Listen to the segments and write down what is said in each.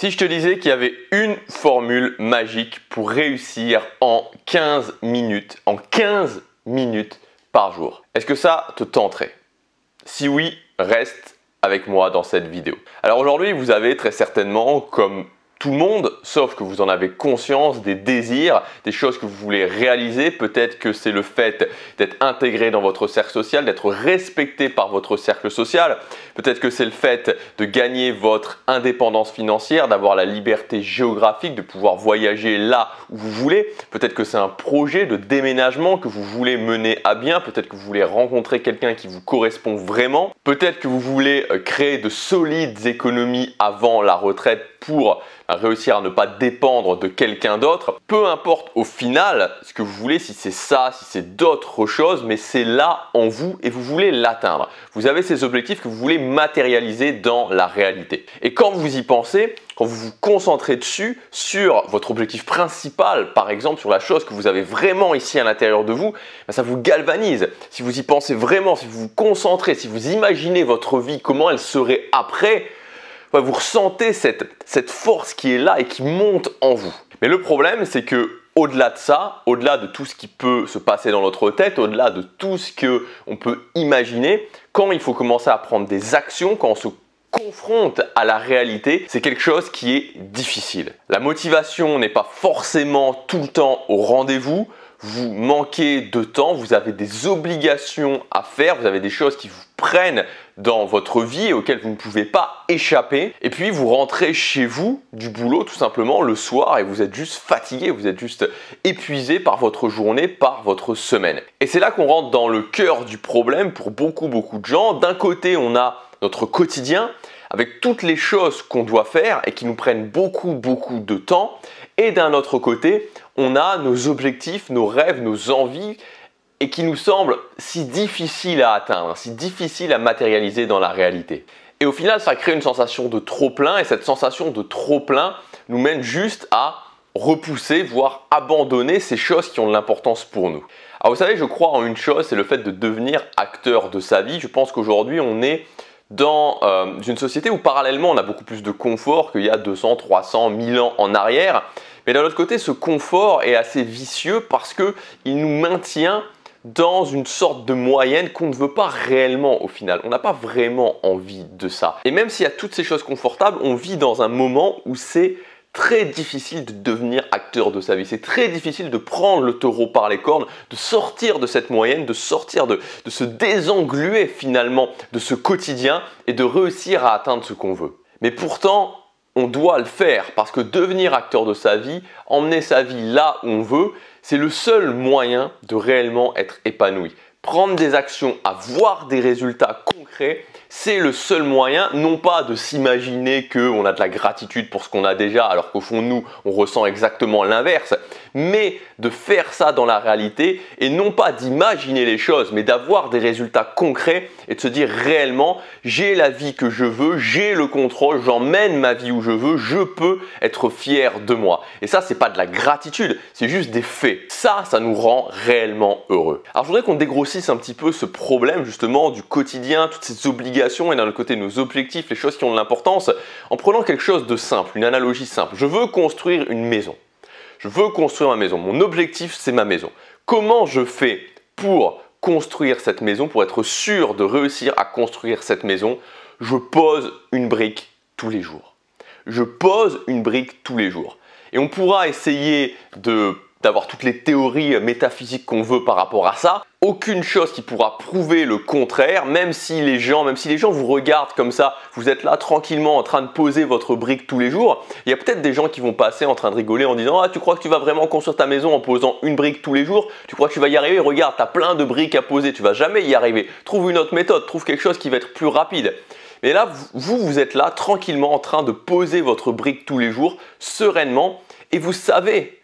Si je te disais qu'il y avait une formule magique pour réussir en 15 minutes par jour, est-ce que ça te tenterait? Si oui, reste avec moi dans cette vidéo. Alors aujourd'hui, vous avez très certainement, comme tout le monde, sauf que vous en avez conscience, des désirs, des choses que vous voulez réaliser. Peut-être que c'est le fait d'être intégré dans votre cercle social, d'être respecté par votre cercle social. Peut-être que c'est le fait de gagner votre indépendance financière, d'avoir la liberté géographique, de pouvoir voyager là où vous voulez. Peut-être que c'est un projet de déménagement que vous voulez mener à bien. Peut-être que vous voulez rencontrer quelqu'un qui vous correspond vraiment. Peut-être que vous voulez créer de solides économies avant la retraite pour réussir à ne pas dépendre de quelqu'un d'autre. Peu importe au final ce que vous voulez, si c'est ça, si c'est d'autres choses, mais c'est là en vous et vous voulez l'atteindre. Vous avez ces objectifs que vous voulez matérialiser dans la réalité. Et quand vous y pensez, quand vous vous concentrez dessus, sur votre objectif principal, par exemple sur la chose que vous avez vraiment ici à l'intérieur de vous, ça vous galvanise. Si vous y pensez vraiment, si vous vous concentrez, si vous imaginez votre vie, comment elle serait après, vous ressentez cette force qui est là et qui monte en vous. Mais le problème, c'est que au-delà de ça, au-delà de tout ce qui peut se passer dans notre tête, au-delà de tout ce qu'on peut imaginer, quand il faut commencer à prendre des actions, quand on se confronte à la réalité, c'est quelque chose qui est difficile. La motivation n'est pas forcément tout le temps au rendez-vous. Vous manquez de temps, vous avez des obligations à faire, vous avez des choses qui vous prennent dans votre vie et auxquelles vous ne pouvez pas échapper. Et puis vous rentrez chez vous du boulot tout simplement le soir et vous êtes juste fatigué, vous êtes juste épuisé par votre journée, par votre semaine. Et c'est là qu'on rentre dans le cœur du problème pour beaucoup de gens. D'un côté, on a notre quotidien avec toutes les choses qu'on doit faire et qui nous prennent beaucoup de temps. Et d'un autre côté, on a nos objectifs, nos rêves, nos envies et qui nous semblent si difficiles à atteindre, si difficiles à matérialiser dans la réalité. Et au final, ça crée une sensation de trop-plein et cette sensation de trop-plein nous mène juste à repousser, voire abandonner ces choses qui ont de l'importance pour nous. Alors vous savez, je crois en une chose, c'est le fait de devenir acteur de sa vie. Je pense qu'aujourd'hui, on est dans une société où parallèlement on a beaucoup plus de confort qu'il y a 200, 300, 1000 ans en arrière. Mais d'un autre côté, ce confort est assez vicieux parce qu'il nous maintient dans une sorte de moyenne qu'on ne veut pas réellement au final. On n'a pas vraiment envie de ça. Et même s'il y a toutes ces choses confortables, on vit dans un moment où c'est très difficile de devenir acteur de sa vie. C'est très difficile de prendre le taureau par les cornes, de sortir de cette moyenne, de sortir de se désengluer finalement de ce quotidien et de réussir à atteindre ce qu'on veut. Mais pourtant, on doit le faire parce que devenir acteur de sa vie, emmener sa vie là où on veut, c'est le seul moyen de réellement être épanoui. Prendre des actions, avoir des résultats concrets, c'est le seul moyen, non pas de s'imaginer qu'on a de la gratitude pour ce qu'on a déjà, alors qu'au fond, nous, on ressent exactement l'inverse, mais de faire ça dans la réalité et non pas d'imaginer les choses, mais d'avoir des résultats concrets et de se dire réellement, j'ai la vie que je veux, j'ai le contrôle, j'emmène ma vie où je veux, je peux être fier de moi. Et ça, c'est pas de la gratitude, c'est juste des faits. Ça nous rend réellement heureux. Alors, je voudrais qu'on dégrossisse un petit peu ce problème justement du quotidien, toutes ces obligations et d'un autre côté nos objectifs, les choses qui ont de l'importance, en prenant quelque chose de simple, une analogie simple. Je veux construire une maison. Je veux construire ma maison. Mon objectif, c'est ma maison. Comment je fais pour construire cette maison, pour être sûr de réussir à construire cette maison? Je pose une brique tous les jours. Je pose une brique tous les jours. Et on pourra essayer d'avoir toutes les théories métaphysiques qu'on veut par rapport à ça. Aucune chose qui pourra prouver le contraire, même si les gens vous regardent comme ça, vous êtes là tranquillement en train de poser votre brique tous les jours. Il y a peut-être des gens qui vont passer en train de rigoler en disant « Ah, tu crois que tu vas vraiment construire ta maison en posant une brique tous les jours? Tu crois que tu vas y arriver? Regarde, tu as plein de briques à poser, tu vas jamais y arriver. Trouve une autre méthode, trouve quelque chose qui va être plus rapide. » Mais là, vous êtes là tranquillement en train de poser votre brique tous les jours, sereinement, et vous savez,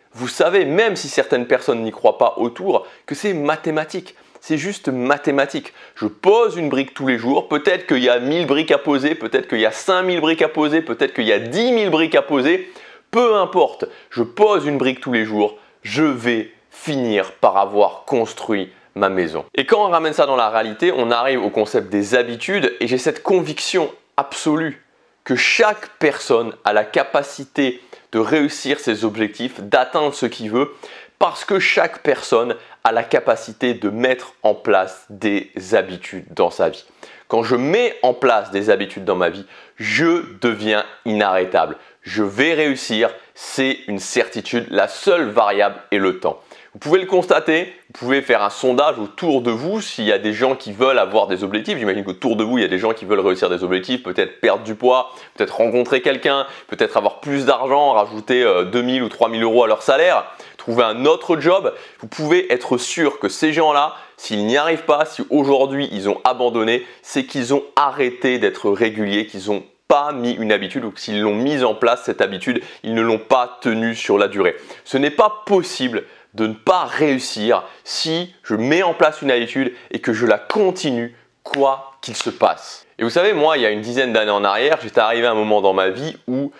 même si certaines personnes n'y croient pas autour, que c'est mathématique. C'est juste mathématique. Je pose une brique tous les jours. Peut-être qu'il y a 1000 briques à poser, peut-être qu'il y a 5000 briques à poser, peut-être qu'il y a 10 000 briques à poser. Peu importe, je pose une brique tous les jours. Je vais finir par avoir construit ma maison. Et quand on ramène ça dans la réalité, on arrive au concept des habitudes et j'ai cette conviction absolue que chaque personne a la capacité de réussir ses objectifs, d'atteindre ce qu'il veut, parce que chaque personne a la capacité de mettre en place des habitudes dans sa vie. Quand je mets en place des habitudes dans ma vie, je deviens inarrêtable. Je vais réussir, c'est une certitude. La seule variable est le temps. Vous pouvez le constater, vous pouvez faire un sondage autour de vous s'il y a des gens qui veulent avoir des objectifs. J'imagine qu'autour de vous, il y a des gens qui veulent réussir des objectifs, peut-être perdre du poids, peut-être rencontrer quelqu'un, peut-être avoir plus d'argent, rajouter 2000 ou 3000 euros à leur salaire, trouver un autre job. Vous pouvez être sûr que ces gens-là, s'ils n'y arrivent pas, si aujourd'hui ils ont abandonné, c'est qu'ils ont arrêté d'être réguliers, qu'ils n'ont pas mis une habitude ou que s'ils l'ont mise en place, cette habitude, ils ne l'ont pas tenue sur la durée. Ce n'est pas possible de ne pas réussir si je mets en place une habitude et que je la continue quoi qu'il se passe. Et vous savez, moi, il y a une dizaine d'années en arrière, j'étais arrivé à un moment dans ma vie où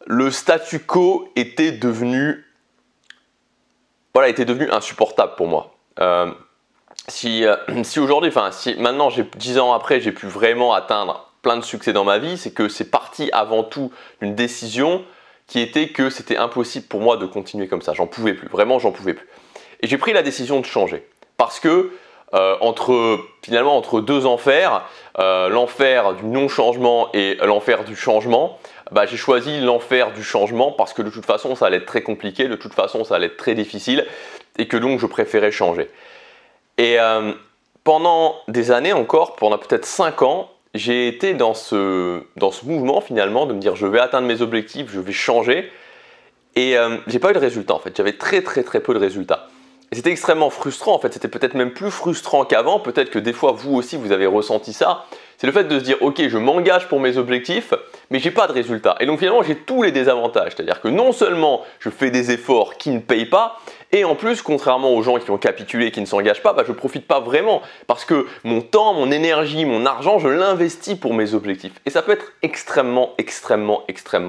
le statu quo était devenu insupportable pour moi. Si aujourd'hui, si maintenant, 10 ans après, j'ai pu vraiment atteindre plein de succès dans ma vie, c'est que c'est parti avant tout d'une décision qui était que c'était impossible pour moi de continuer comme ça. J'en pouvais plus, vraiment j'en pouvais plus. Et j'ai pris la décision de changer parce que entre deux enfers, l'enfer du non-changement et l'enfer du changement, j'ai choisi l'enfer du changement parce que de toute façon ça allait être très compliqué, de toute façon ça allait être très difficile et que donc je préférais changer. Et pendant des années encore, pendant peut-être 5 ans, j'ai été dans ce mouvement finalement de me dire je vais atteindre mes objectifs, je vais changer et j'ai pas eu de résultats en fait, j'avais très peu de résultats. Et c'était extrêmement frustrant en fait, c'était peut-être même plus frustrant qu'avant, peut-être que des fois vous aussi vous avez ressenti ça. C'est le fait de se dire ok je m'engage pour mes objectifs mais j'ai pas de résultats. Et donc finalement j'ai tous les désavantages, c'est-à-dire que non seulement je fais des efforts qui ne payent pas, et en plus, contrairement aux gens qui ont capitulé et qui ne s'engagent pas, je ne profite pas vraiment parce que mon temps, mon énergie, mon argent, je l'investis pour mes objectifs. Et ça peut être extrêmement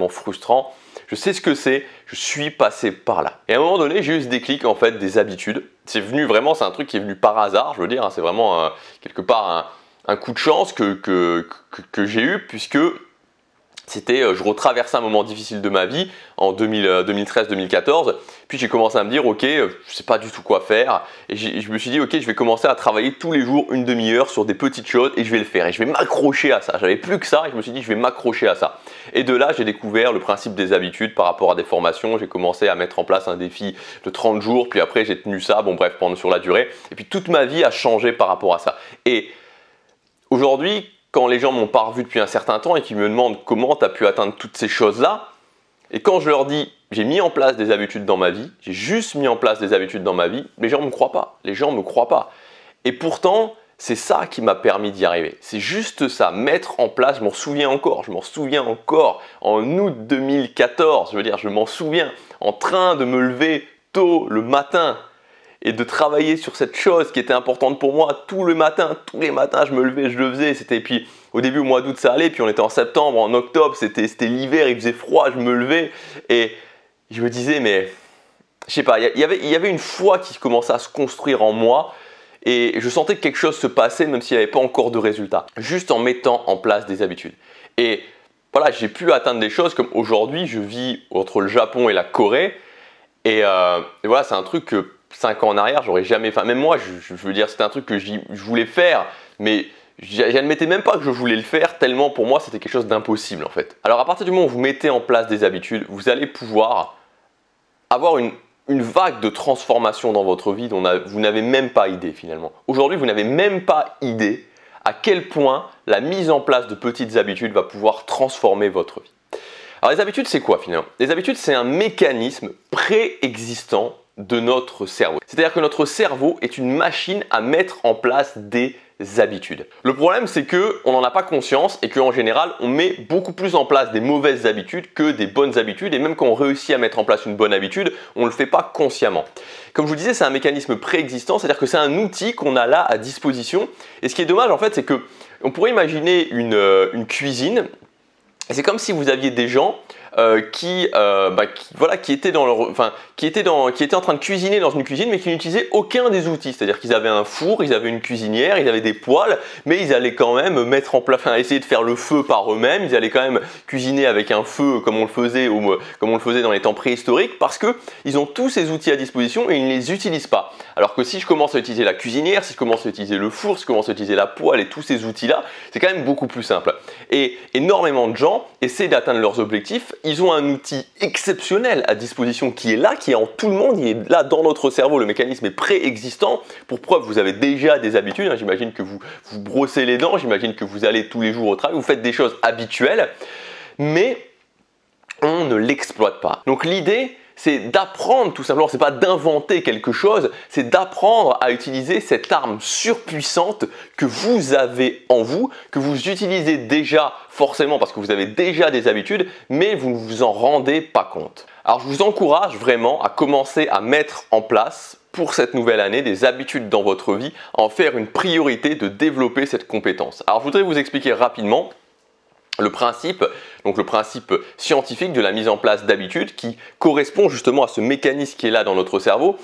frustrant. Je sais ce que c'est, je suis passé par là. Et à un moment donné, j'ai eu ce déclic en fait des habitudes. C'est venu vraiment, c'est un truc qui est venu par hasard, je veux dire, c'est vraiment quelque part un coup de chance que j'ai eu puisque je retraversais un moment difficile de ma vie en 2013-2014. Puis j'ai commencé à me dire, ok, je ne sais pas du tout quoi faire. Et je me suis dit, ok, je vais commencer à travailler tous les jours une demi-heure sur des petites choses et je vais le faire. Et je vais m'accrocher à ça. J'avais plus que ça et je me suis dit, je vais m'accrocher à ça. Et de là, j'ai découvert le principe des habitudes par rapport à des formations. J'ai commencé à mettre en place un défi de 30 jours. Puis après, j'ai tenu ça, sur la durée. Et puis toute ma vie a changé par rapport à ça. Et aujourd'hui, quand les gens m'ont pas revu depuis un certain temps et qu'ils me demandent comment tu as pu atteindre toutes ces choses-là, et quand je leur dis j'ai mis en place des habitudes dans ma vie, j'ai juste mis en place des habitudes dans ma vie, les gens ne me croient pas. Les gens ne me croient pas. Et pourtant, c'est ça qui m'a permis d'y arriver. C'est juste ça, mettre en place, je m'en souviens encore en août 2014, je m'en souviens, en train de me lever tôt le matin et de travailler sur cette chose qui était importante pour moi tous les matins, je me levais, je le faisais. Puis au début au mois d'août ça allait, puis on était en septembre, en octobre, c'était l'hiver, il faisait froid, je me levais et je me disais mais je sais pas, il y avait une foi qui commençait à se construire en moi et je sentais que quelque chose se passait même s'il n'y avait pas encore de résultats, juste en mettant en place des habitudes. Et voilà, j'ai pu atteindre des choses comme aujourd'hui, je vis entre le Japon et la Corée et voilà, c'est un truc que 5 ans en arrière, j'aurais jamais. Même moi, je veux dire, c'était un truc que je voulais faire, mais j'admettais même pas que je voulais le faire, tellement pour moi, c'était quelque chose d'impossible en fait. Alors, à partir du moment où vous mettez en place des habitudes, vous allez pouvoir avoir une vague de transformation dans votre vie dont vous n'avez même pas idée finalement. Aujourd'hui, vous n'avez même pas idée à quel point la mise en place de petites habitudes va pouvoir transformer votre vie. Alors, les habitudes, c'est quoi finalement? Les habitudes, c'est un mécanisme préexistant de notre cerveau. C'est-à-dire que notre cerveau est une machine à mettre en place des habitudes. Le problème, c'est qu'on n'en a pas conscience et qu'en général, on met beaucoup plus en place des mauvaises habitudes que des bonnes habitudes. Et même quand on réussit à mettre en place une bonne habitude, on ne le fait pas consciemment. Comme je vous disais, c'est un mécanisme préexistant, c'est-à-dire que c'est un outil qu'on a là à disposition. Et ce qui est dommage, en fait, c'est qu'on pourrait imaginer une cuisine. Et c'est comme si vous aviez des gens qui étaient en train de cuisiner dans une cuisine, mais qui n'utilisaient aucun des outils. C'est-à-dire qu'ils avaient un four, ils avaient une cuisinière, ils avaient des poêles, mais ils allaient quand même essayer de faire le feu par eux-mêmes. Ils allaient quand même cuisiner avec un feu comme on le faisait dans les temps préhistoriques, parce que ils ont tous ces outils à disposition et ils ne les utilisent pas. Alors que si je commence à utiliser la cuisinière, si je commence à utiliser le four, si je commence à utiliser la poêle et tous ces outils-là, c'est quand même beaucoup plus simple. Et énormément de gens essaient d'atteindre leurs objectifs. Ils ont un outil exceptionnel à disposition qui est là, qui est en tout le monde, il est là dans notre cerveau, le mécanisme est préexistant. Pour preuve, vous avez déjà des habitudes, j'imagine que vous brossez les dents, j'imagine que vous allez tous les jours au travail, vous faites des choses habituelles, mais on ne l'exploite pas. Donc l'idée, c'est d'apprendre tout simplement, c'est pas d'inventer quelque chose, c'est d'apprendre à utiliser cette arme surpuissante que vous avez en vous, que vous utilisez déjà forcément parce que vous avez déjà des habitudes, mais vous ne vous en rendez pas compte. Alors je vous encourage vraiment à commencer à mettre en place pour cette nouvelle année des habitudes dans votre vie, à en faire une priorité de développer cette compétence. Alors je voudrais vous expliquer rapidement le principe scientifique de la mise en place d'habitudes qui correspond justement à ce mécanisme qui est là dans notre cerveau,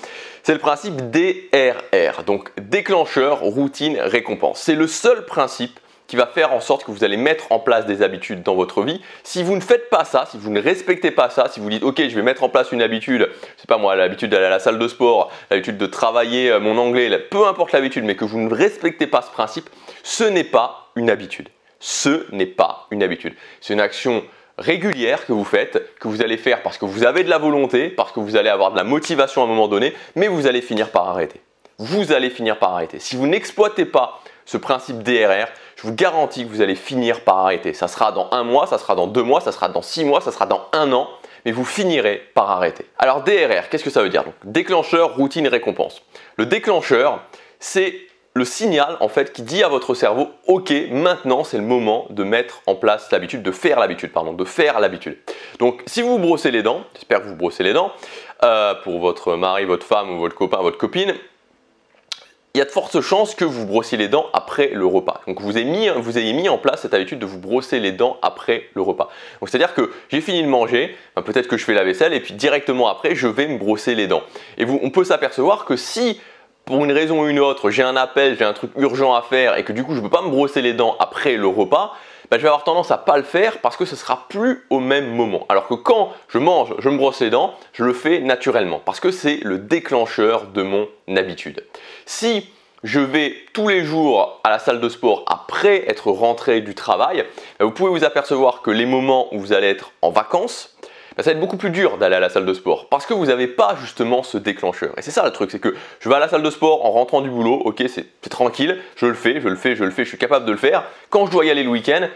c'est le principe DRR, donc déclencheur, routine, récompense. C'est le seul principe qui va faire en sorte que vous allez mettre en place des habitudes dans votre vie. Si vous ne faites pas ça, si vous ne respectez pas ça, si vous dites ok, je vais mettre en place une habitude, c'est pas moi, l'habitude d'aller à la salle de sport, l'habitude de travailler mon anglais, peu importe l'habitude, mais que vous ne respectez pas ce principe, ce n'est pas une habitude. Ce n'est pas une habitude. C'est une action régulière que vous faites, que vous allez faire parce que vous avez de la volonté, parce que vous allez avoir de la motivation à un moment donné, mais vous allez finir par arrêter. Vous allez finir par arrêter. Si vous n'exploitez pas ce principe DRR, je vous garantis que vous allez finir par arrêter. Ça sera dans 1 mois, ça sera dans 2 mois, ça sera dans 6 mois, ça sera dans 1 an, mais vous finirez par arrêter. Alors DRR, qu'est-ce que ça veut dire? Donc, déclencheur, routine, récompense. Le déclencheur, c'est le signal en fait qui dit à votre cerveau ok, maintenant c'est le moment de mettre en place l'habitude, de faire l'habitude. Donc si vous vous brossez les dents, j'espère que vous brossez les dents pour votre mari, votre femme ou votre copain, votre copine, il y a de fortes chances que vous brossiez les dents après le repas. Donc vous ayez mis en place cette habitude de vous brosser les dents après le repas. Donc c'est-à-dire que j'ai fini de manger, peut-être que je fais la vaisselle et puis directement après je vais me brosser les dents. Et on peut s'apercevoir que si pour une raison ou une autre, j'ai un appel, j'ai un truc urgent à faire et que du coup je ne peux pas me brosser les dents après le repas, je vais avoir tendance à pas le faire parce que ce sera plus au même moment. Alors que quand je mange, je me brosse les dents, je le fais naturellement parce que c'est le déclencheur de mon habitude. Si je vais tous les jours à la salle de sport après être rentré du travail, vous pouvez vous apercevoir que les moments où vous allez être en vacances, ça va être beaucoup plus dur d'aller à la salle de sport parce que vous n'avez pas justement ce déclencheur. Et c'est ça le truc, c'est que je vais à la salle de sport en rentrant du boulot, ok, c'est tranquille, je le fais, je suis capable de le faire. Quand je dois y aller le week-end,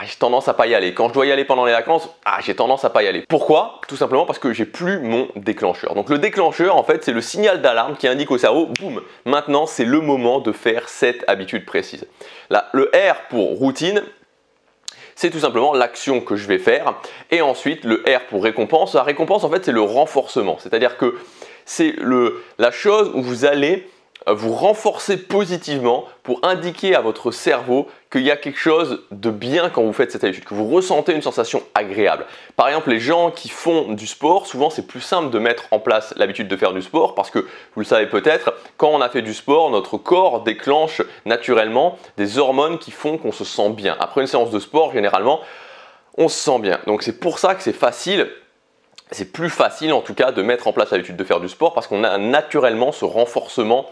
j'ai tendance à pas y aller. Quand je dois y aller pendant les vacances, j'ai tendance à pas y aller. Pourquoi? Tout simplement parce que j'ai plus mon déclencheur. Donc le déclencheur, en fait, c'est le signal d'alarme qui indique au cerveau, boum, maintenant c'est le moment de faire cette habitude précise. Là, le R pour routine, c'est tout simplement l'action que je vais faire. Et ensuite, le R pour récompense. La récompense, en fait, c'est le renforcement. C'est-à-dire que c'est la chose où vous allez vous renforcer positivement pour indiquer à votre cerveau qu'il y a quelque chose de bien quand vous faites cette habitude, que vous ressentez une sensation agréable. Par exemple, les gens qui font du sport, souvent c'est plus simple de mettre en place l'habitude de faire du sport parce que, vous le savez peut-être, quand on a fait du sport, notre corps déclenche naturellement des hormones qui font qu'on se sent bien. Après une séance de sport, généralement, on se sent bien. Donc c'est pour ça que c'est facile. C'est plus facile en tout cas de mettre en place l'habitude de faire du sport parce qu'on a naturellement ce renforcement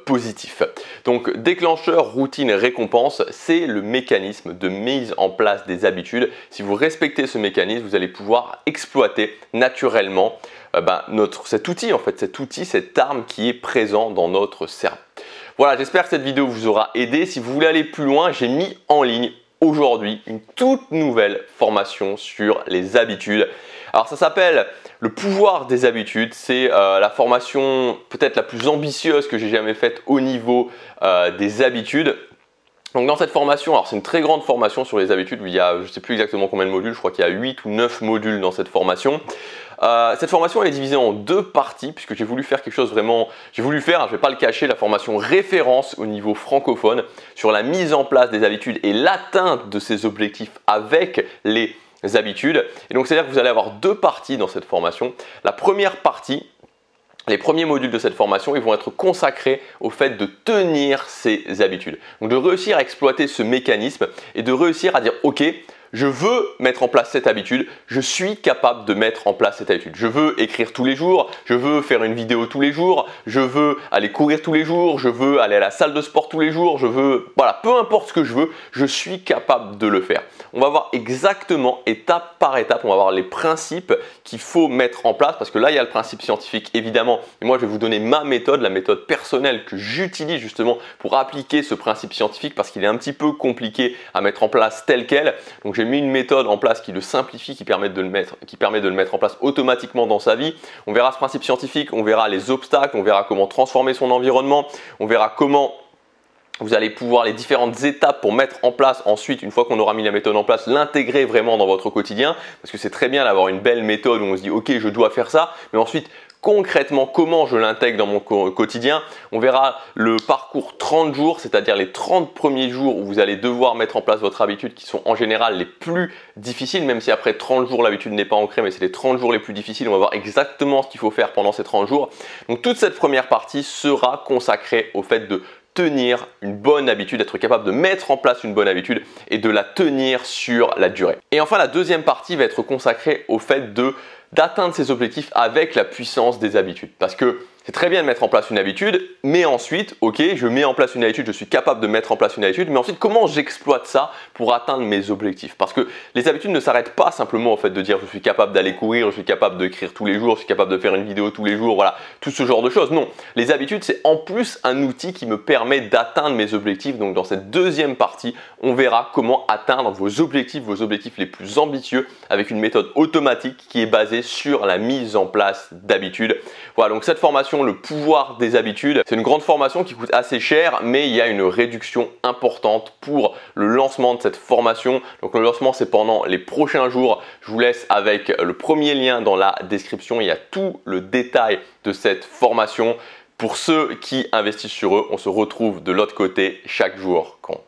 positif. Donc déclencheur, routine, récompense, c'est le mécanisme de mise en place des habitudes. Si vous respectez ce mécanisme, vous allez pouvoir exploiter naturellement cet outil, cette arme qui est présent dans notre cerveau. Voilà, j'espère que cette vidéo vous aura aidé. Si vous voulez aller plus loin, j'ai mis en ligne aujourd'hui une toute nouvelle formation sur les habitudes. Alors ça s'appelle le pouvoir des habitudes, c'est la formation peut-être la plus ambitieuse que j'ai jamais faite au niveau des habitudes. Donc dans cette formation, alors c'est une très grande formation sur les habitudes, il y a je ne sais plus exactement combien de modules, je crois qu'il y a 8 ou 9 modules dans cette formation. Cette formation elle est divisée en 2 parties puisque j'ai voulu faire quelque chose vraiment, je ne vais pas le cacher, la formation référence au niveau francophone sur la mise en place des habitudes et l'atteinte de ces objectifs avec les habitudes. Et donc c'est-à-dire que vous allez avoir deux parties dans cette formation. La première partie, les premiers modules de cette formation, ils vont être consacrés au fait de tenir ces habitudes. Donc de réussir à exploiter ce mécanisme et de réussir à dire ok, je veux mettre en place cette habitude, je suis capable de mettre en place cette habitude. Je veux écrire tous les jours, je veux faire une vidéo tous les jours, je veux aller courir tous les jours, je veux aller à la salle de sport tous les jours, voilà, peu importe ce que je veux, je suis capable de le faire. On va voir exactement étape par étape, on va voir les principes qu'il faut mettre en place parce que là il y a le principe scientifique évidemment, et moi je vais vous donner ma méthode, la méthode personnelle que j'utilise justement pour appliquer ce principe scientifique parce qu'il est un petit peu compliqué à mettre en place tel quel. Donc j'ai mis une méthode en place qui le simplifie, qui permet de le mettre en place automatiquement dans sa vie. On verra ce principe scientifique, on verra les obstacles, on verra comment transformer son environnement, on verra comment vous allez pouvoir les différentes étapes pour mettre en place ensuite, une fois qu'on aura mis la méthode en place, l'intégrer vraiment dans votre quotidien. Parce que c'est très bien d'avoir une belle méthode où on se dit ok, je dois faire ça, mais ensuite concrètement comment je l'intègre dans mon quotidien. On verra le parcours 30 jours, c'est-à-dire les 30 premiers jours où vous allez devoir mettre en place votre habitude qui sont en général les plus difficiles, même si après 30 jours l'habitude n'est pas ancrée, mais c'est les 30 jours les plus difficiles. On va voir exactement ce qu'il faut faire pendant ces 30 jours. Donc toute cette première partie sera consacrée au fait de tenir une bonne habitude, être capable de mettre en place une bonne habitude et de la tenir sur la durée. Et enfin, la deuxième partie va être consacrée au fait d'atteindre ses objectifs avec la puissance des habitudes. Parce que c'est très bien de mettre en place une habitude, mais ensuite, ok, je mets en place une habitude, je suis capable de mettre en place une habitude, mais ensuite, comment j'exploite ça pour atteindre mes objectifs? Parce que les habitudes ne s'arrêtent pas simplement au fait de dire je suis capable d'aller courir, je suis capable d'écrire tous les jours, je suis capable de faire une vidéo tous les jours, voilà, tout ce genre de choses. Non, les habitudes, c'est en plus un outil qui me permet d'atteindre mes objectifs. Donc dans cette deuxième partie, on verra comment atteindre vos objectifs les plus ambitieux avec une méthode automatique qui est basée sur la mise en place d'habitudes. Voilà, donc cette formation, le pouvoir des habitudes, c'est une grande formation qui coûte assez cher, mais il y a une réduction importante pour le lancement de cette formation. Donc le lancement, c'est pendant les prochains jours. Je vous laisse avec le premier lien dans la description. Il y a tout le détail de cette formation. Pour ceux qui investissent sur eux, on se retrouve de l'autre côté. Chaque jour compte.